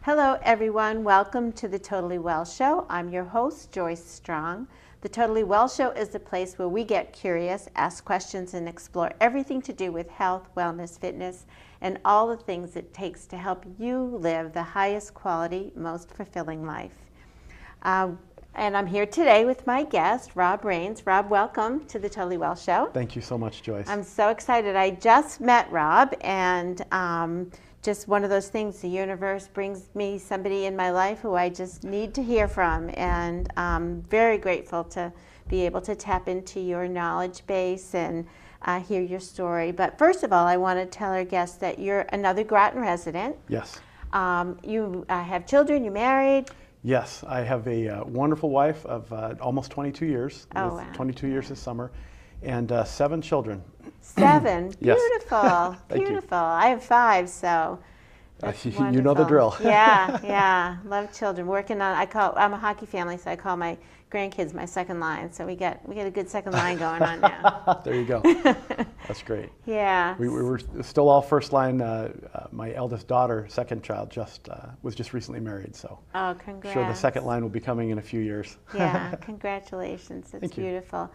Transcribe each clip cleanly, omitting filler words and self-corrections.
Hello, everyone. Welcome to the Totally Well Show. I'm your host, Joyce Strong. The Totally Well Show is the place where we get curious, ask questions, and explore everything to do with health, wellness, fitness, and all the things it takes to help you live the highest quality, most fulfilling life. And I'm here today with my guest, Rob Rains. Rob, welcome to the Totally Well Show. Thank you so much, Joyce. I'm so excited. I just met Rob, and just one of those things, the universe brings me somebody in my life who I just need to hear from, and I'm very grateful to be able to tap into your knowledge base and hear your story. But first of all, I want to tell our guests that you're another Groton resident. Yes. You have children, you're married. Yes, I have a wonderful wife of almost 22 years, Oh, with wow. 22 years this summer, and 7 children. 7. Yes. Beautiful. Thank you. Beautiful. I have 5, so that's You know the wonderful. drill. Yeah. Love children. I'm a hockey family, so I call my grandkids my second line. So we get a good second line going on now. There you go. That's great. Yeah. We were still all first line. My eldest daughter, second child, was just recently married, so Oh, congrats. sure the second line will be coming in a few years. Yeah, congratulations. It's Thank you. beautiful.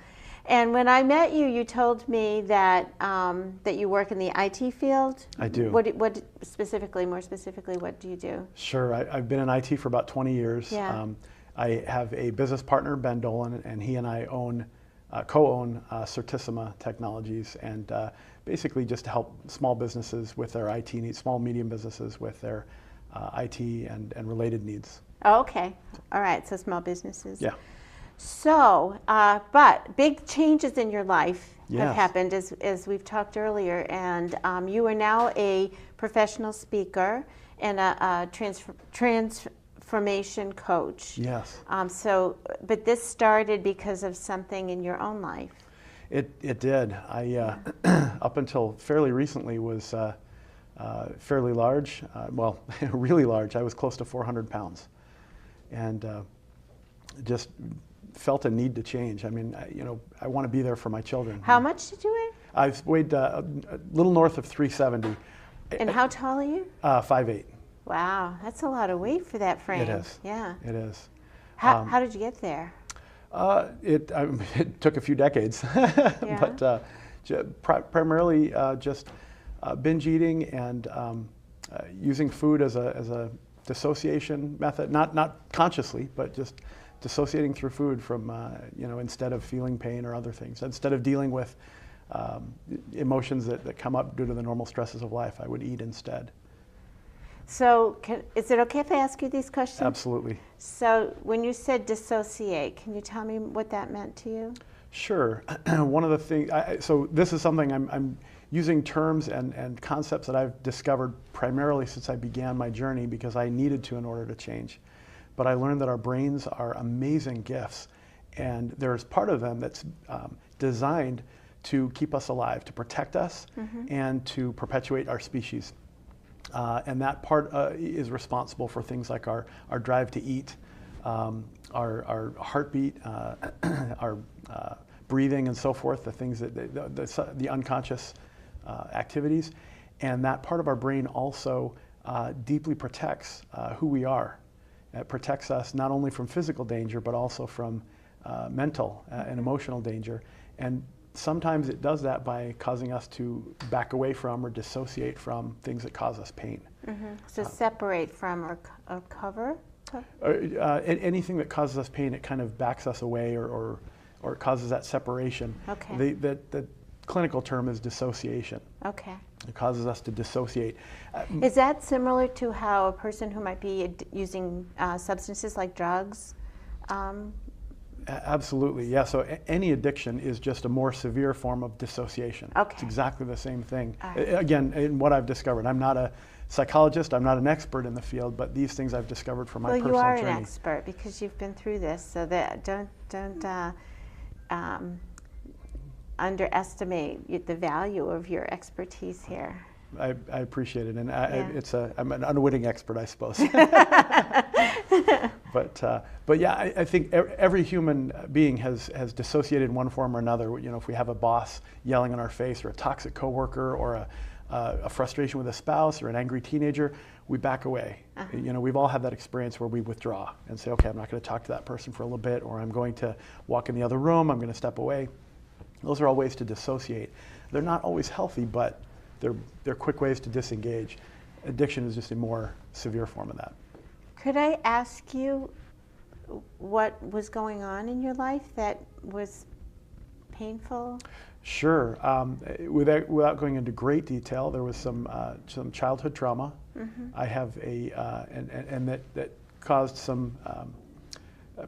And when I met you, you told me that that you work in the IT field. I do. What specifically, more specifically, what do you do? Sure, I've been in IT for about 20 years. Yeah. I have a business partner, Ben Dolan, and he and I co-own Certissima Technologies, and basically just to help small businesses with their IT needs, small, medium businesses with their IT and related needs. Oh, okay. All right. So small businesses. Yeah. So, but big changes in your life have Yes. happened, as we've talked earlier, and you are now a professional speaker and a transformation coach. Yes. But this started because of something in your own life. It did. I up until fairly recently was fairly large. Well, really large. I was close to 400 pounds, and just felt a need to change. I mean, I want to be there for my children. How much did you weigh? I've weighed a little north of 370. And how tall are you? 5'8". Wow, that's a lot of weight for that frame. It is. Yeah. It is. How did you get there? It took a few decades, but primarily just binge eating and using food as a dissociation method, not consciously, but just dissociating through food from, instead of feeling pain or other things. Instead of dealing with emotions that come up due to the normal stresses of life, I would eat instead. So, is it okay if I ask you these questions? Absolutely. So, when you said dissociate, can you tell me what that meant to you? Sure. One of the things, so this is something I'm using terms and concepts that I've discovered primarily since I began my journey because I needed to in order to change. But I learned that our brains are amazing gifts, and there's part of them that's designed to keep us alive, to protect us, and to perpetuate our species. And that part is responsible for things like our drive to eat, our heartbeat, our breathing, and so forth, the things the unconscious activities. And that part of our brain also deeply protects who we are. It protects us not only from physical danger, but also from mental and emotional danger. And sometimes it does that by causing us to back away from or dissociate from things that cause us pain. So separate from or cover? Anything that causes us pain, it kind of backs us away or it causes that separation. Okay. The clinical term is dissociation. Okay. It causes us to dissociate. Is that similar to how a person who might be using substances like drugs? Absolutely, yeah. So any addiction is just a more severe form of dissociation. Okay. It's exactly the same thing. Right. Again, in what I've discovered, I'm not a psychologist, I'm not an expert in the field, but these things I've discovered from my personal Well, you are journey. an expert because you've been through this, so that don't underestimate the value of your expertise here. I appreciate it, and Yeah. I'm an unwitting expert, I suppose. But yeah, I think every human being has dissociated in one form or another. If we have a boss yelling in our face, or a toxic coworker, or a frustration with a spouse or an angry teenager, we back away. You know, we've all had that experience where we withdraw and say, okay, I'm not going to talk to that person for a little bit, or I'm going to walk in the other room, I'm going to step away. Those are all ways to dissociate. They're not always healthy, but they're quick ways to disengage. Addiction is just a more severe form of that. Could I ask you what was going on in your life that was painful? Sure. Without going into great detail, there was some childhood trauma. I have and that caused some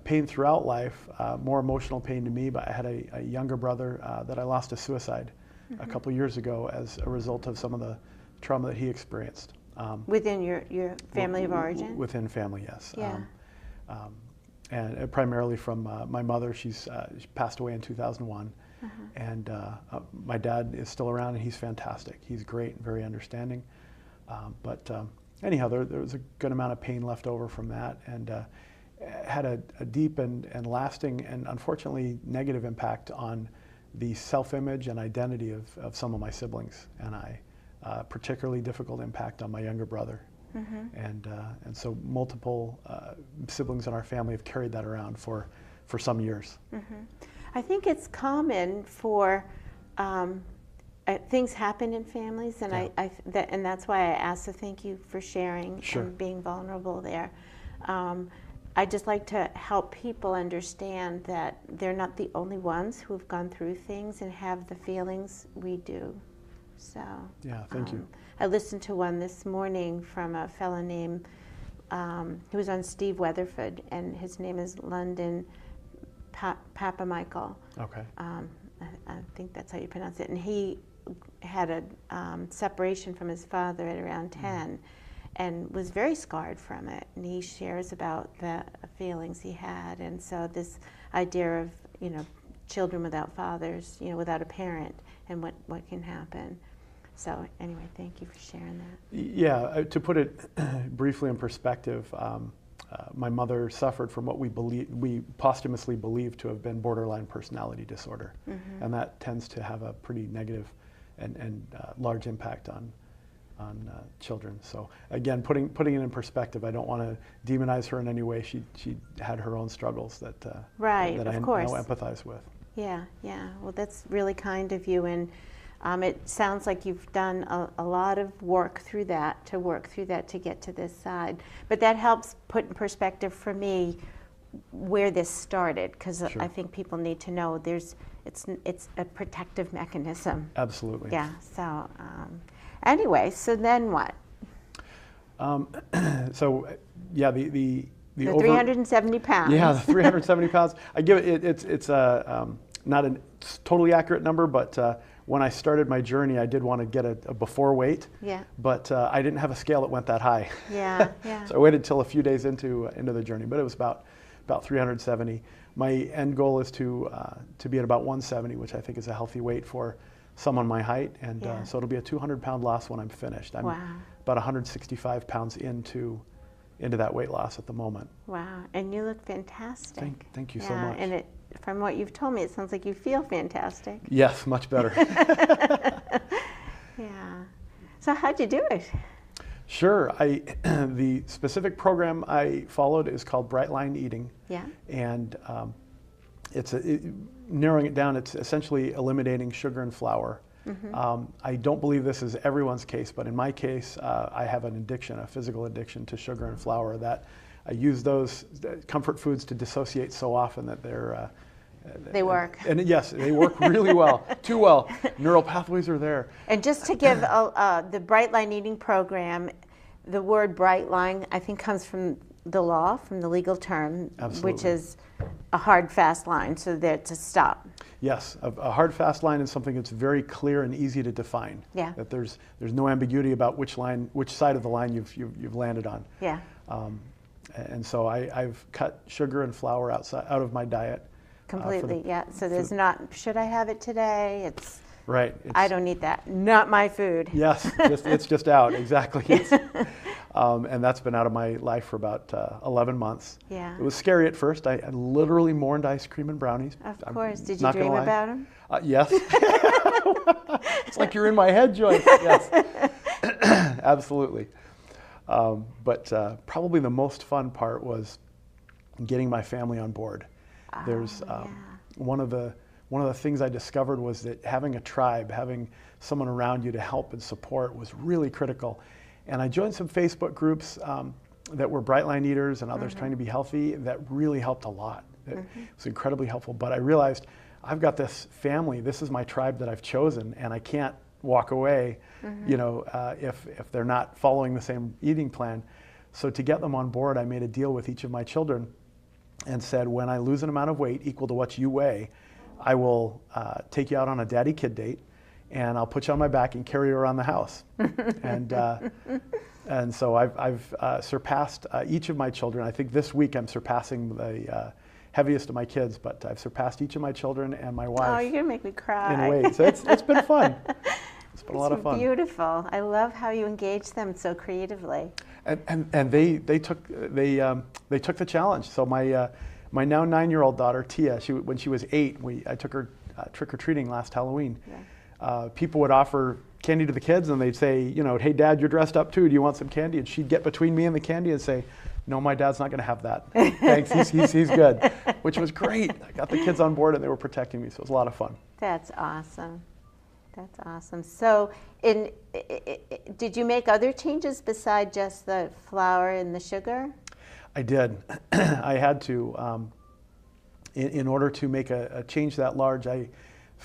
pain throughout life, more emotional pain to me, but I had a younger brother that I lost to suicide a couple years ago as a result of some of the trauma that he experienced. Within your family of origin? Within family, yes. Yeah. And primarily from my mother. She passed away in 2001. And my dad is still around, and he's fantastic. He's great and very understanding. But anyhow, there was a good amount of pain left over from that, and had a deep and lasting and unfortunately negative impact on the self-image and identity of some of my siblings, and particularly difficult impact on my younger brother. And so multiple siblings in our family have carried that around for some years. I think it's common for things happen in families, and and that's why I asked. So thank you for sharing and being vulnerable there. I just like to help people understand that they're not the only ones who've gone through things and have the feelings we do. So yeah, thank you. I listened to one this morning from a fellow named who was on Steve Weatherford, and his name is London Papa Michael. Okay. I think that's how you pronounce it. And he had a separation from his father at around 10 and was very scarred from it. And he shares about the feelings he had. And so this idea of, you know, children without fathers, you know, without a parent, and what can happen. So anyway, thank you for sharing that. Yeah, to put it briefly in perspective, my mother suffered from what we posthumously believe to have been borderline personality disorder, and that tends to have a pretty negative and large impact on children. So again, putting it in perspective, I don't want to demonize her in any way. She had her own struggles that that I now empathize with. Yeah. Well, that's really kind of you, and it sounds like you've done a lot of work through that to get to this side. But that helps put in perspective for me where this started, because I think people need to know it's a protective mechanism. Absolutely. Yeah. So anyway, so then what? So yeah, the 370 pounds. Yeah, the 370 pounds. I give it. It's not a totally accurate number, but when I started my journey, I did want to get a before weight. Yeah. But I didn't have a scale that went that high. Yeah. So I waited till a few days into the journey, but it was about 370. My end goal is to be at about 170, which I think is a healthy weight for someone my height, and so it'll be a 200-pound loss when I'm finished. I'm about 165 pounds into that weight loss at the moment. Wow, and you look fantastic. Thank you so much. And from what you've told me, it sounds like you feel fantastic. Yes, much better. Yeah. So how'd you do it? Sure. The specific program I followed is called Bright Line Eating. Yeah. And narrowing it down, it's essentially eliminating sugar and flour. I don't believe this is everyone's case, but in my case, I have an addiction, a physical addiction to sugar and flour, that I use those comfort foods to dissociate so often that they work. And yes, they work really well, too well. Neural pathways are there. And just to give the Bright Line Eating program, the word bright line, I think, comes from the law, from the legal term, which is a hard, fast line, so that to stop. Yes, a hard, fast line is something that's very clear and easy to define. Yeah. That there's no ambiguity about which side of the line you've landed on. Yeah. And so I've cut sugar and flour out of my diet. Completely, yeah. So there's not, should I have it today? It's right. I don't need that. Not my food. Yes, it's just out, exactly. And that's been out of my life for about 11 months. Yeah. It was scary at first. I literally mourned ice cream and brownies. Of course. Did you dream about them? Yes. It's like you're in my head, Joyce. Yes, absolutely. But probably the most fun part was getting my family on board. There's one of the things I discovered was that having a tribe, having someone around you to help and support was really critical. And I joined some Facebook groups that were Brightline eaters and others trying to be healthy. That really helped a lot. It was incredibly helpful. But I realized I've got this family. This is my tribe that I've chosen, and I can't walk away, if they're not following the same eating plan. So to get them on board, I made a deal with each of my children and said, when I lose an amount of weight equal to what you weigh, I will take you out on a daddy-kid date, and I'll put you on my back and carry you around the house. And so I've surpassed each of my children. I think this week I'm surpassing the heaviest of my kids, but I've surpassed each of my children and my wife. Oh, you're gonna make me cry. In weight. So it's been fun. It's been a lot of fun. Beautiful. I love how you engage them so creatively. And they took the challenge. So my now 9-year-old daughter Tia, when she was 8, I took her trick or treating last Halloween. Yeah. People would offer candy to the kids, and they'd say, hey Dad, you're dressed up too. Do you want some candy? And she'd get between me and the candy and say, no, my dad's not going to have that. Thanks, he's good. Which was great. I got the kids on board, and they were protecting me, so it was a lot of fun. That's awesome. That's awesome. So, did you make other changes beside just the flour and the sugar? I did. I had to. In order to make a change that large, I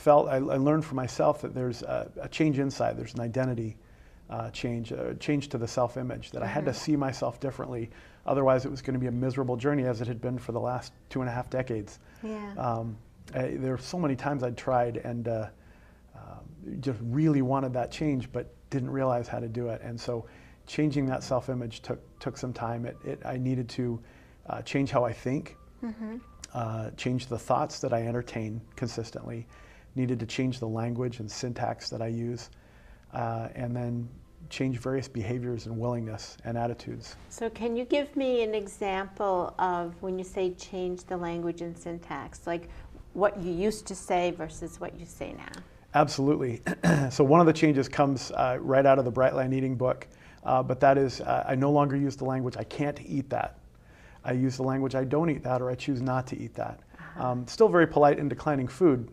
learned for myself that there's a change inside. There's an identity change, a change to the self-image, that I had to see myself differently. Otherwise, it was going to be a miserable journey, as it had been for the last 2.5 decades. Yeah. There were so many times I'd tried and just really wanted that change, but didn't realize how to do it. And so changing that self-image took some time. I needed to change how I think, change the thoughts that I entertain consistently, needed to change the language and syntax that I use, and then change various behaviors and willingness and attitudes. So can you give me an example of when you say change the language and syntax, like what you used to say versus what you say now? Absolutely. So one of the changes comes right out of the Brightline Eating book, but that is I no longer use the language, I can't eat that. I use the language, I don't eat that, or I choose not to eat that. Still very polite in declining food,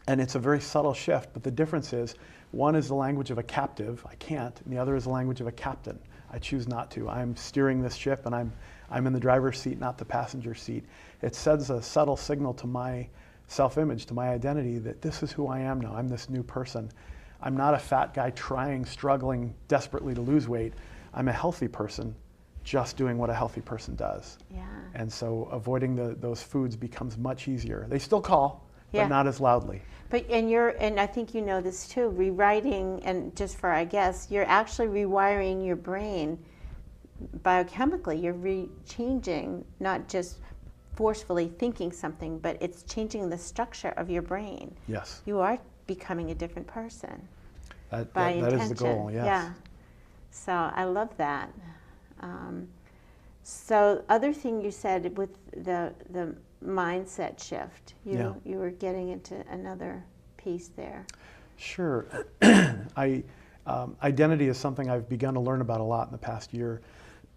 and it's a very subtle shift, but the difference is, one is the language of a captive, I can't, and the other is the language of a captain. I choose not to. I'm steering this ship, and I'm in the driver's seat, not the passenger seat. It sends a subtle signal to my self-image, to my identity, that this is who I am now. I'm this new person. I'm not a fat guy struggling desperately to lose weight. I'm a healthy person just doing what a healthy person does. Yeah. And so avoiding those foods becomes much easier. They still call, but not as loudly. But and I think you know this too, rewriting, and just for our guests, you're actually rewiring your brain biochemically. You're changing, not just forcefully thinking something, but it's changing the structure of your brain. Yes. You are becoming a different person. That is the goal, yes. Yeah. So I love that. So other thing you said with the mindset shift, you were getting into another piece there. Sure. Identity is something I've begun to learn about a lot in the past year.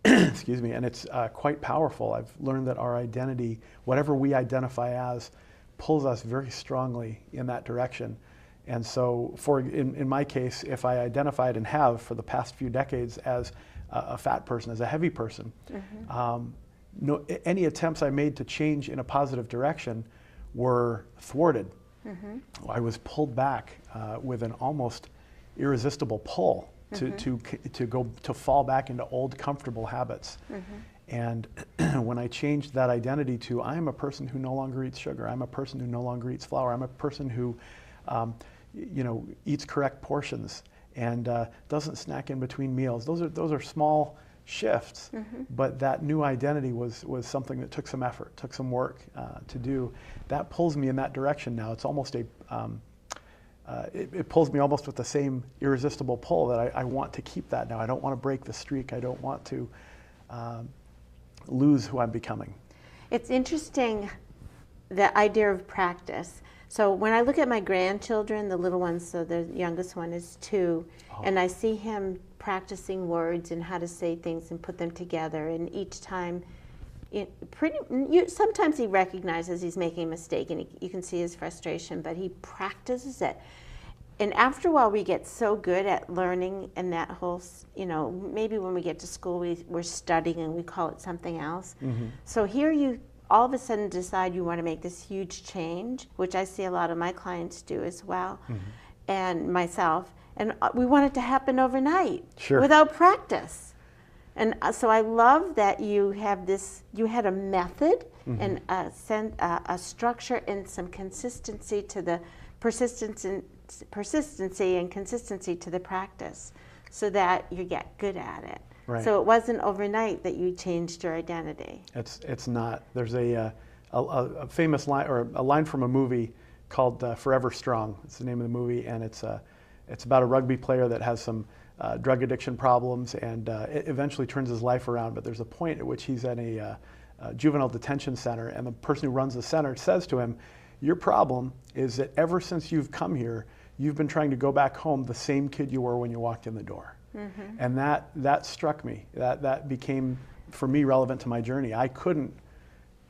Excuse me, and it's quite powerful. I've learned that our identity, whatever we identify as, pulls us very strongly in that direction. And so in my case, if I identified and have for the past few decades as a fat person, as a heavy person, any attempts I made to change in a positive direction were thwarted. I was pulled back with an almost irresistible pull to fall back into old comfortable habits. And when I changed that identity to I am a person who no longer eats sugar, I'm a person who no longer eats flour, I'm a person who eats correct portions and doesn't snack in between meals. Those are small shifts, but that new identity was something that took some effort, took some work to do. That pulls me in that direction now. It's almost it pulls me almost with the same irresistible pull that I want to keep that now. I don't want to break the streak. I don't want to lose who I'm becoming. It's interesting the idea of practice. So when I look at my grandchildren, the little ones, so the youngest one is 2, and I see him practicing words and how to say things and put them together, and each time, sometimes he recognizes he's making a mistake, and you can see his frustration, but he practices it. And after a while, we get so good at learning, and that whole, maybe when we get to school, we're studying and we call it something else. Mm-hmm. So here you all of a sudden decide you want to make this huge change, which I see a lot of my clients do as well, mm-hmm. and myself. And we want it to happen overnight, sure. without practice. And so I love that you had a method, mm-hmm. and a structure and some consistency to the persistency and consistency to the practice, so that you get good at it. Right. So it wasn't overnight that you changed your identity. It's not. There's a famous line, or a line from a movie called Forever Strong. It's the name of the movie, and it's about a rugby player that has some drug addiction problems, and it eventually turns his life around. But there's a point at which he's at a juvenile detention center, and the person who runs the center says to him, "Your problem is that ever since you've come here, you've been trying to go back home the same kid you were when you walked in the door." Mm-hmm. And that struck me. That became, for me, relevant to my journey. I couldn't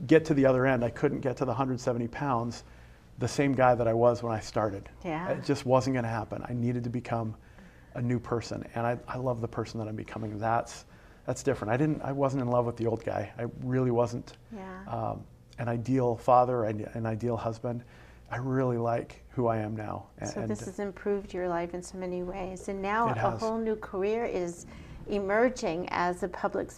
get to the other end. I couldn't get to the 170 pounds the same guy that I was when I started. Yeah. It just wasn't going to happen. I needed to become a new person, and I love the person that I'm becoming. That's different. I wasn't in love with the old guy. I really wasn't. Yeah. An ideal father, an ideal husband. I really like who I am now. So this has improved your life in so many ways. And now a whole new career is emerging as a public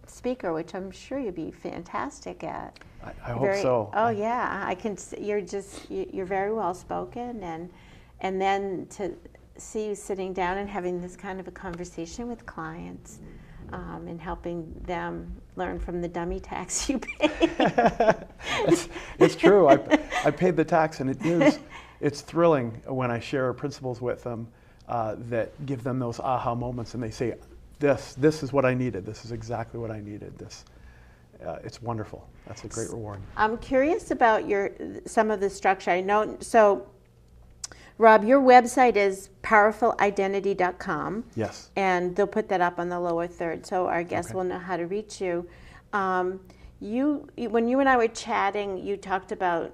speaker, which I'm sure you'd be fantastic at. I hope so. Oh yeah, I can. You're very well spoken, and then to see you sitting down and having this kind of a conversation with clients, and helping them learn from the dummy tax you pay. It's true. I paid the tax, and it's thrilling when I share principles with them that give them those aha moments, and they say, "This is what I needed. This is exactly what I needed." It's wonderful. That's a great reward. I'm curious about some of the structure. I know. So, Rob, your website is powerfulidentity.com. Yes. And they'll put that up on the lower third, so our guests will know how to reach you. When you and I were chatting, you talked about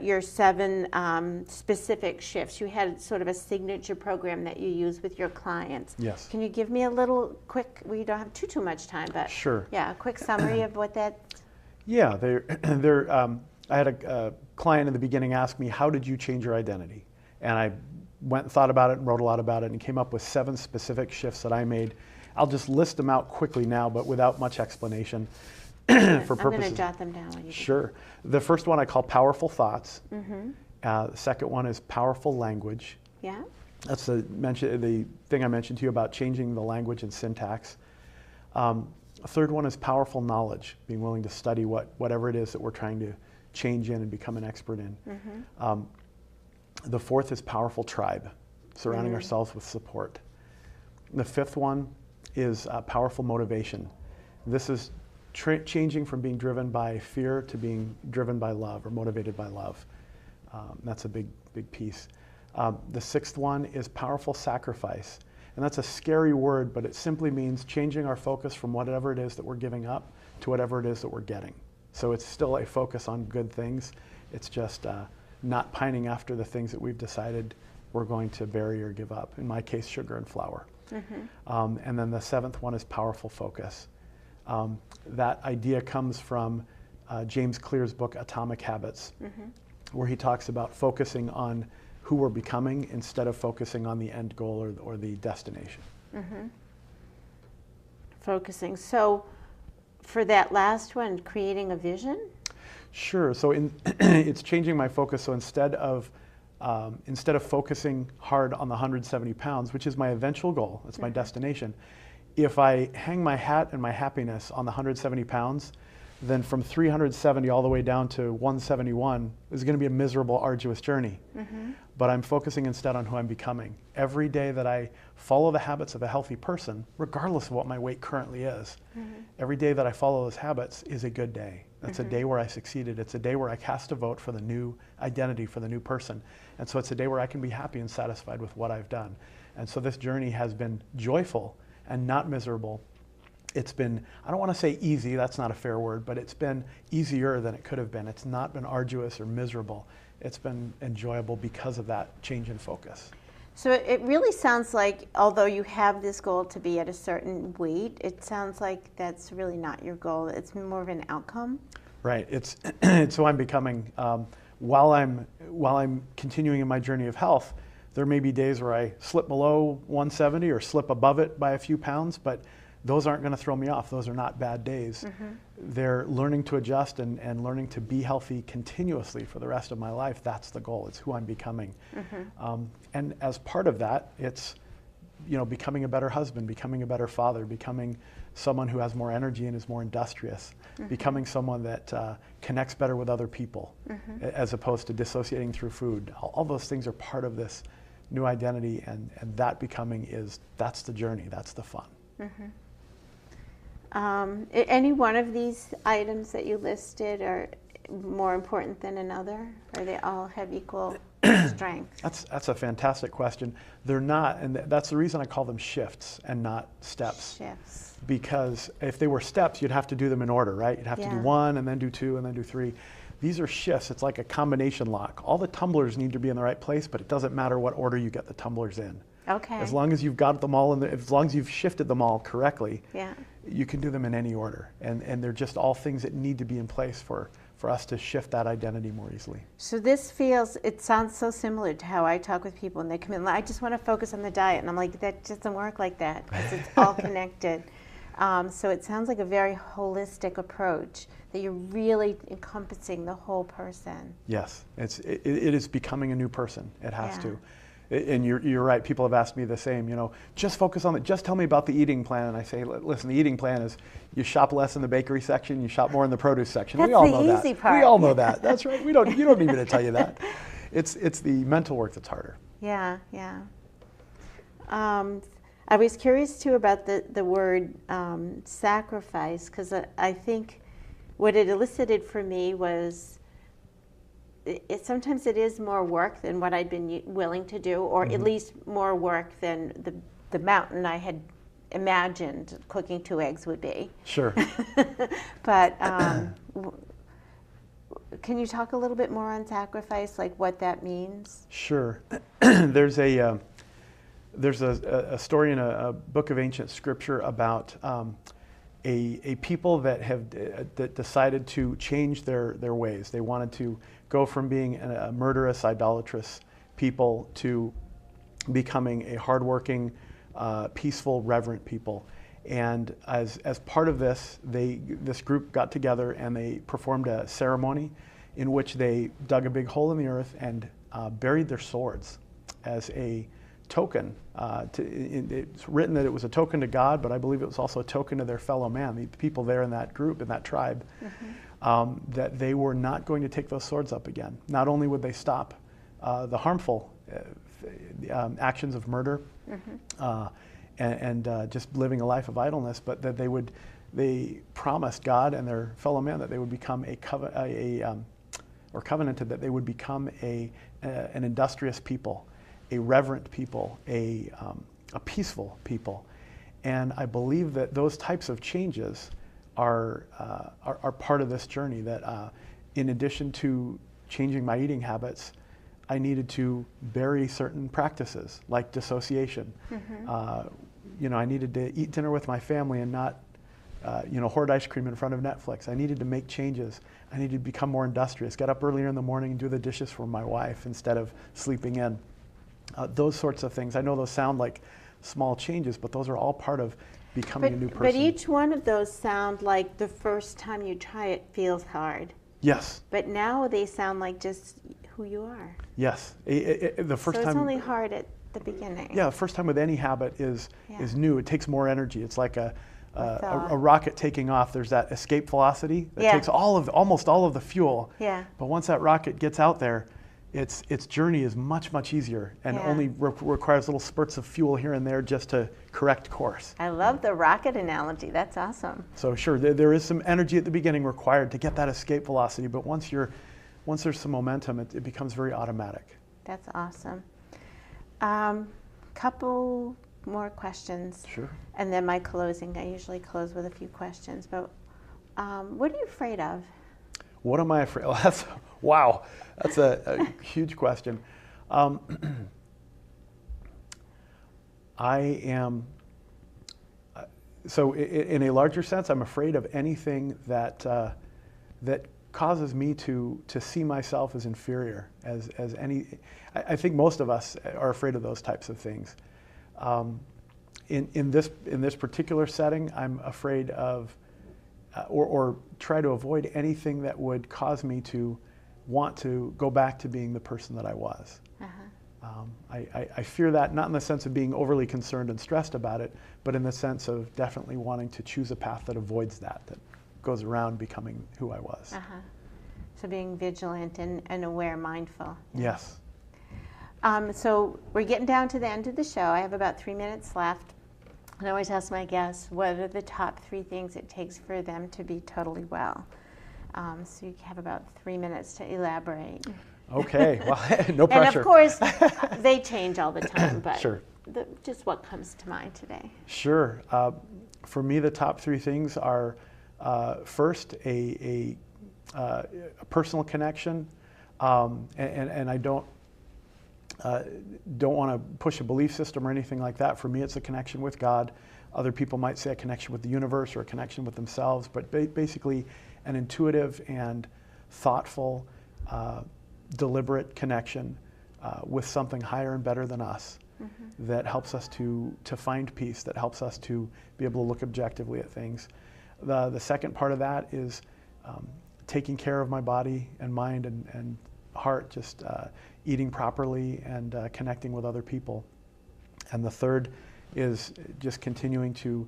your 7 specific shifts. You had sort of a signature program that you use with your clients. Yes. Can you give me a little quick? We don't have too much time, but sure. Yeah, a quick summary of what that. Yeah, I had a client in the beginning ask me, "How did you change your identity?" And I went and thought about it and wrote a lot about it and came up with 7 specific shifts that I made. I'll just list them out quickly now, but without much explanation. Yes, for purposes. I'm going to jot them down when you Sure. The first one I call powerful thoughts. Mm-hmm. The second one is powerful language. Yeah. That's the thing I mentioned to you about changing the language and syntax. A third one is powerful knowledge, being willing to study whatever it is that we're trying to change in and become an expert in. Mm-hmm. The fourth is powerful tribe, surrounding ourselves with support. The fifth one is powerful motivation. This is changing from being driven by fear to being driven by love or motivated by love. That's a big piece. The sixth one is powerful sacrifice. And that's a scary word, but it simply means changing our focus from whatever it is that we're giving up to whatever it is that we're getting. So it's still a focus on good things. It's just not pining after the things that we've decided we're going to bury or give up. In my case, sugar and flour. Mm-hmm. And then the seventh one is powerful focus. That idea comes from James Clear's book, Atomic Habits, mm-hmm. where he talks about focusing on who we're becoming instead of focusing on the end goal or the destination. Mm-hmm. Focusing. So for that last one, creating a vision? Sure. So it's changing my focus. So instead of focusing hard on the 170 pounds, which is my eventual goal, that's my destination, if I hang my hat and my happiness on the 170 pounds, then from 370 all the way down to 171 is going to be a miserable, arduous journey. But I'm focusing instead on who I'm becoming. Every day that I follow the habits of a healthy person, regardless of what my weight currently is, every day that I follow those habits is a good day. That's a day where I succeeded. It's a day where I cast a vote for the new identity, for the new person. And so it's a day where I can be happy and satisfied with what I've done. And so this journey has been joyful and not miserable. It's been, I don't want to say easy, that's not a fair word, but it's been easier than it could have been. It's not been arduous or miserable. It's been enjoyable because of that change in focus. So it really sounds like, although you have this goal to be at a certain weight, it sounds like that's really not your goal. It's more of an outcome. Right. It's who I'm becoming. While I'm continuing in my journey of health, there may be days where I slip below 170 or slip above it by a few pounds, but those aren't going to throw me off. Those are not bad days. They're learning to adjust and learning to be healthy continuously for the rest of my life. That's the goal. It's who I'm becoming. And as part of that, it's becoming a better husband, becoming a better father, becoming someone who has more energy and is more industrious, becoming someone that connects better with other people, as opposed to dissociating through food. All those things are part of this new identity, and that becoming that's the journey, that's the fun. Any one of these items that you listed are more important than another, or they all have equal strength? That's a fantastic question. They're not, and that's the reason I call them shifts and not steps. Shifts. Because if they were steps, you'd have to do them in order, right? You'd have to do one and then do two and then do three. These are shifts. It's like a combination lock. All the tumblers need to be in the right place, but it doesn't matter what order you get the tumblers in. Okay. As long as you've got them all as long as you've shifted them all correctly, Yeah. you can do them in any order. And they're just all things that need to be in place for us to shift that identity more easily. So it sounds so similar to how I talk with people, and they come in, I just want to focus on the diet. And I'm like, that doesn't work like that, because it's all connected. So it sounds like a very holistic approach, that you're really encompassing the whole person. Yes, it is becoming a new person. It has to. And you're right, people have asked me the same, just focus on it, just tell me about the eating plan. And I say, listen, the eating plan is you shop less in the bakery section, you shop more in the produce section. That's we all the know easy that. part. We all know that. That's right. You don't need me to tell you that. It's the mental work that's harder. Yeah, yeah. I was curious too about the word sacrifice, because I think what it elicited for me was sometimes it is more work than what I'd been willing to do, or at least more work than the mountain I had imagined cooking 2 eggs would be. Sure. But can you talk a little bit more on sacrifice, like what that means? Sure. There's a story in a book of ancient scripture about a people that decided to change their ways. They wanted to go from being a murderous, idolatrous people to becoming a hardworking, peaceful, reverent people. And as part of this, this group got together and they performed a ceremony in which they dug a big hole in the earth and buried their swords as a token. It's written that it was a token to God, but I believe it was also a token to their fellow man, the people there in that group, in that tribe, that they were not going to take those swords up again. Not only would they stop the harmful actions of murder and just living a life of idleness, but that they promised God and their fellow man that they would become or covenanted that they would become an industrious people, a reverent people, a peaceful people. And I believe that those types of changes are part of this journey, that in addition to changing my eating habits, I needed to bury certain practices like dissociation. I needed to eat dinner with my family and not hoard ice cream in front of Netflix. I needed to make changes. I needed to become more industrious, get up earlier in the morning and do the dishes for my wife instead of sleeping in. Those sorts of things. I know those sound like small changes, but those are all part of becoming a new person. But each one of those sound like the first time you try it feels hard. Yes. But now they sound like just who you are. Yes. The first time. So it's only hard at the beginning. Yeah, the first time with any habit is new. It takes more energy. It's like a a rocket taking off, there's that escape velocity that Yeah. takes almost all of the fuel. Yeah. But once that rocket gets out there, its journey is much easier and Yeah. only requires little spurts of fuel here and there just to correct course. I love the rocket analogy. That's awesome. So sure, there is some energy at the beginning required to get that escape velocity, but once there's some momentum, it becomes very automatic. That's awesome. Couple more questions. Sure. And then my closing. I usually close with a few questions. But what are you afraid of? What am I afraid of? Wow, that's a huge question. I am, so in a larger sense, I'm afraid of anything that causes me to see myself as inferior, as any. I think most of us are afraid of those types of things. In this particular setting, I'm afraid of, or try to avoid anything that would cause me to want to go back to being the person that I was. I fear that, not in the sense of being overly concerned and stressed about it, but in the sense of definitely wanting to choose a path that avoids that goes around becoming who I was. So being vigilant and aware, mindful. Yes. So we're getting down to the end of the show. I have about 3 minutes left. I always ask my guests, what are the top 3 things it takes for them to be totally well? So you have about 3 minutes to elaborate. Okay, well, no pressure. And of course, they change all the time, but Sure. Just what comes to mind today? Sure. For me, the top 3 things are first, a personal connection, and I don't want to push a belief system or anything like that. For me, it's a connection with God. Other people might say a connection with the universe or a connection with themselves, but basically an intuitive and thoughtful, deliberate connection with something higher and better than us that helps us to find peace, that helps us to be able to look objectively at things. The second part of that is taking care of my body and mind and heart, just eating properly and connecting with other people. And the third is just continuing to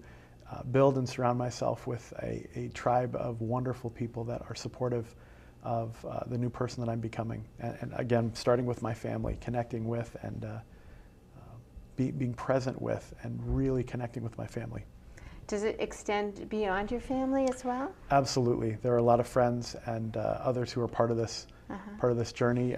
build and surround myself with a tribe of wonderful people that are supportive of the new person that I'm becoming. And again, starting with my family, connecting with and being present with and really connecting with my family. Does it extend beyond your family as well? Absolutely. There are a lot of friends and others who are part of this journey.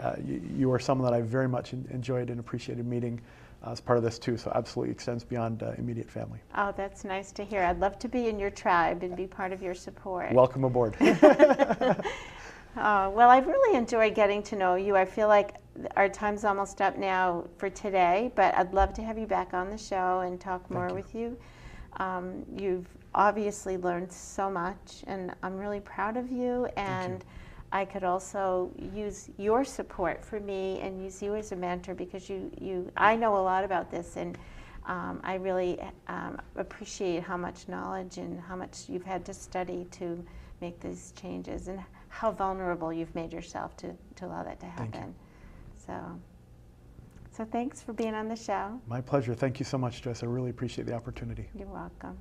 You are someone that I very much enjoyed and appreciated meeting as part of this too, so absolutely extends beyond immediate family. Oh, that's nice to hear. I'd love to be in your tribe and be part of your support. Welcome aboard. Well, I've really enjoyed getting to know you. I feel like our time's almost up now for today, but I'd love to have you back on the show and talk more with you. You've obviously learned so much, and I'm really proud of you. And I could also use your support for me and use you as a mentor, because I know a lot about this, and I really appreciate how much knowledge and how much you've had to study to make these changes, and how vulnerable you've made yourself to allow that to happen. So thanks for being on the show. My pleasure. Thank you so much, Joyce. I really appreciate the opportunity. You're welcome.